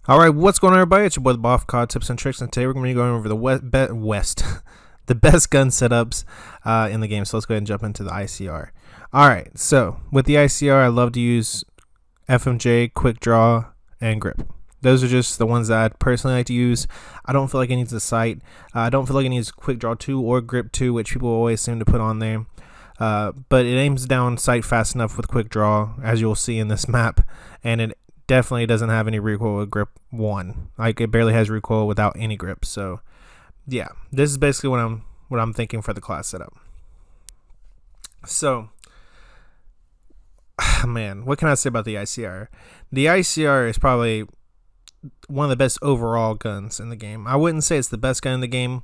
All right, what's going on, everybody? It's your boy TheBaugh, COD Tips and Tricks, and today we're going to be going over the West the best gun setups in the game. So let's go ahead and jump into the ICR. All right, so with the ICR, I love to use FMJ, Quick Draw, and Grip. Those are just the ones that I personally like to use. I don't feel like it needs a sight. I don't feel like it needs Quick Draw 2 or Grip 2, which people always seem to put on there. But it aims down sight fast enough with Quick Draw, as you'll see in this map, and it definitely doesn't have any recoil with Grip 1. Like, it barely has recoil without any grip. So yeah, this is basically what I'm thinking for the class setup. So man, what can I say about the ICR? The ICR is probably one of the best overall guns in the game. I wouldn't say it's the best gun in the game,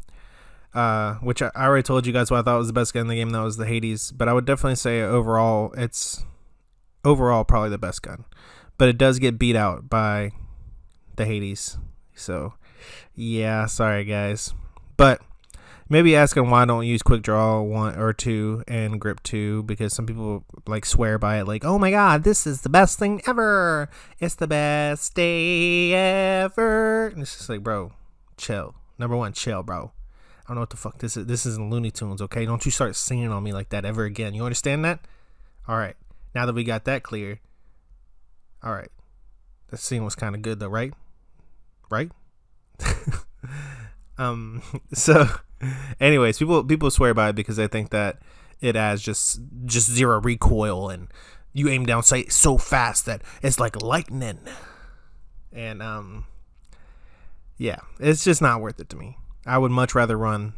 which I already told you guys what I thought was the best gun in the game. That was the Hades. But I would definitely say overall, it's probably the best gun. But it does get beat out by the Hades. So yeah, sorry guys. But maybe asking why I don't use Quick Draw 1 or 2 and Grip 2, because some people like swear by it, like, oh my god, this is the best thing ever, it's the best day ever. And it's just like, bro, chill. Number one, chill, bro. I don't know what the fuck this is. This isn't Looney Tunes, okay? Don't you start singing on me like that ever again. You understand that? Alright, now that we got that clear. Alright, that scene was kind of good though, right? So anyways, people swear by it because they think that it has just zero recoil and you aim down sight so fast that it's like lightning. And yeah, it's just not worth it to me. I would much rather run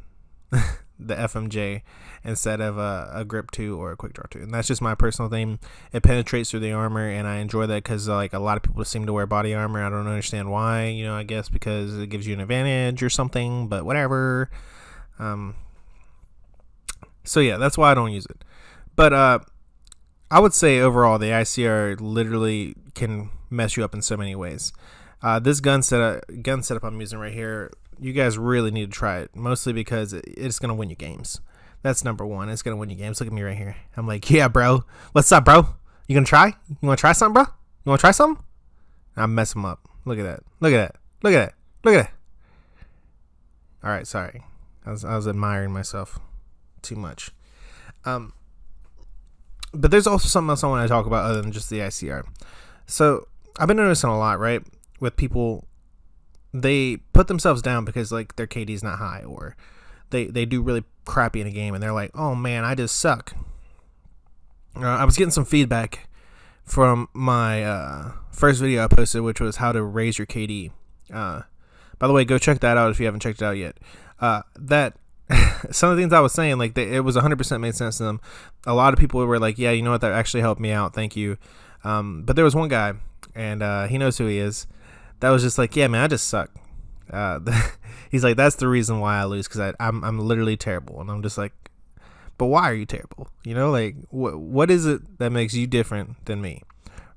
the FMJ instead of a Grip 2 or a Quick Draw 2. And that's just my personal thing. It penetrates through the armor, and I enjoy that because like a lot of people seem to wear body armor. I don't understand why. You know, I guess because it gives you an advantage or something, but whatever. So yeah, that's why I don't use it. But I would say overall the ICR literally can mess you up in so many ways. This gun setup I'm using right here, you guys really need to try it, mostly because it's going to win you games. That's number one. It's going to win you games. Look at me right here. I'm like, yeah, bro. What's up, bro? You going to try? You want to try something, bro? You want to try something? I mess him up. Look at that. Look at that. Look at that. Look at that. All right, sorry. I was admiring myself too much. But there's also something else I want to talk about other than just the ICR. So I've been noticing a lot, right, with people. They put themselves down because like their KD is not high, or they do really crappy in a game, and they're like, oh man, I just suck. I was getting some feedback from my first video I posted, which was how to raise your KD. By the way, go check that out if you haven't checked it out yet. That some of the things I was saying, like it was 100% made sense to them. A lot of people were like, yeah, you know what, that actually helped me out, thank you. But there was one guy, and he knows who he is, that was just like, yeah, man, I just suck. He's like, that's the reason why I lose, because I'm literally terrible. And I'm just like, but why are you terrible? You know, like what is it that makes you different than me,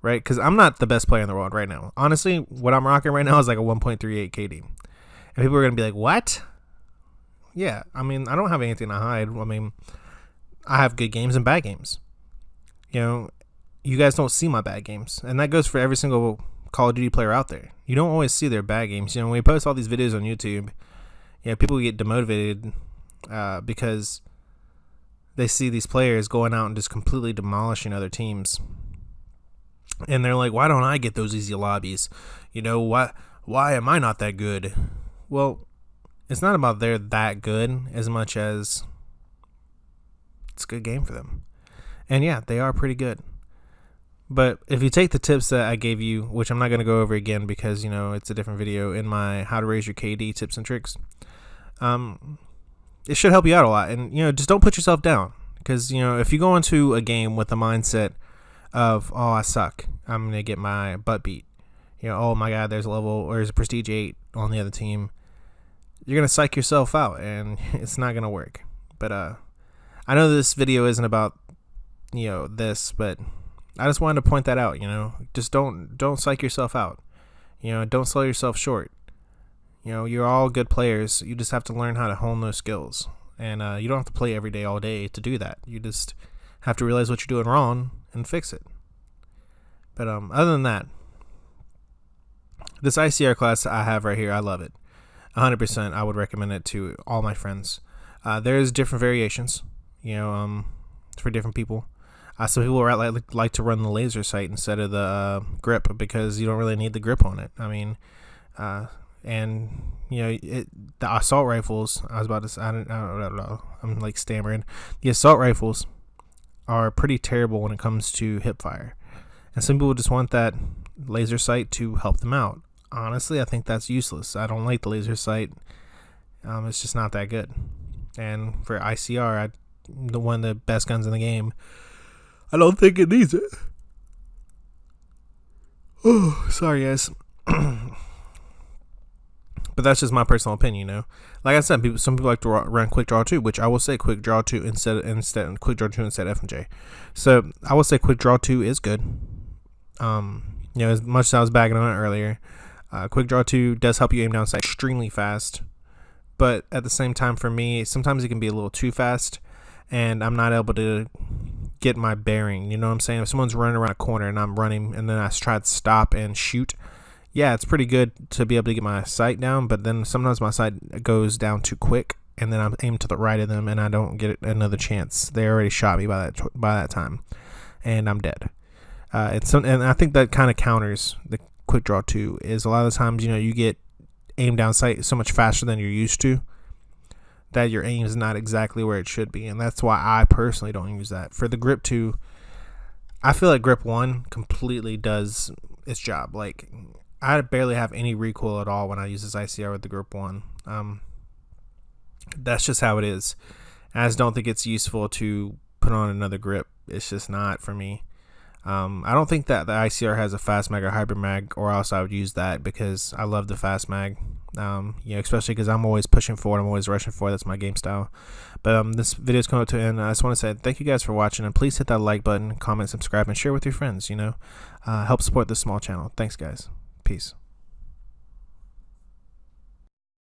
right? Because I'm not the best player in the world right now. Honestly, what I'm rocking right now is like a 1.38 KD, and people are gonna be like, what? Yeah, I mean, I don't have anything to hide. I mean, I have good games and bad games. You know, you guys don't see my bad games, and that goes for every single Call of Duty player out there. You don't always see their bad games. You know, when we post all these videos on YouTube, you know, people get demotivated because they see these players going out and just completely demolishing other teams, and they're like, why don't I get those easy lobbies? You know, why am I not that good? Well, it's not about they're that good as much as it's a good game for them. And yeah, they are pretty good. But if you take the tips that I gave you, which I'm not going to go over again because, you know, it's a different video in my how to raise your KD tips and tricks, it should help you out a lot. And, you know, just don't put yourself down, because, you know, if you go into a game with the mindset of, oh, I suck, I'm going to get my butt beat, you know, oh my God, there's a prestige 8 on the other team, you're going to psych yourself out, and it's not going to work. But I know this video isn't about, you know, this, but I just wanted to point that out. You know, just don't psych yourself out. You know, don't sell yourself short. You know, you're all good players. You just have to learn how to hone those skills, and you don't have to play every day all day to do that. You just have to realize what you're doing wrong and fix it. But other than that, This ICR class I have right here, I love it. 100%. I would recommend it to all my friends. There's different variations, for different people. Some people like to run the laser sight instead of the grip because you don't really need the grip on it. I mean, and the assault rifles. I was about to say, I don't know. I'm like stammering. The assault rifles are pretty terrible when it comes to hip fire, and some people just want that laser sight to help them out. Honestly, I think that's useless. I don't like the laser sight. It's just not that good. And for ICR, one of the best guns in the game, I don't think it needs it. Oh, sorry, guys. But that's just my personal opinion, Like I said, some people like to run quick draw 2, which I will say quick draw 2 instead quick draw 2 instead FMJ. So I will say quick draw 2 is good. As much as I was bagging on it earlier, quick draw 2 does help you aim down sight extremely fast. But at the same time, for me, sometimes it can be a little too fast, and I'm not able to get my bearing. You know what I'm saying? If someone's running around a corner and I'm running, and then I try to stop and shoot, yeah, it's pretty good to be able to get my sight down, but then sometimes my sight goes down too quick, and then I'm aimed to the right of them, and I don't get another chance. They already shot me by that time, and I'm dead. And I think that kind of counters the quick draw 2. Is a lot of the times, you get aim down sight so much faster than you're used to that your aim is not exactly where it should be, and that's why I personally don't use that. For the grip 2, I feel like grip 1 completely does its job. Like, I barely have any recoil at all when I use this ICR with the grip 1. That's just how it is. I just don't think it's useful to put on another grip. It's just not for me. I don't think that the ICR has a fast mag or hybrid mag, or else I would use that because I love the fast mag. Especially because I'm always pushing forward, I'm always rushing forward. That's my game style. But this video is coming to an end. I just want to say thank you guys for watching, and please hit that like button, comment, subscribe, and share with your friends. Help support this small channel. Thanks, guys. Peace.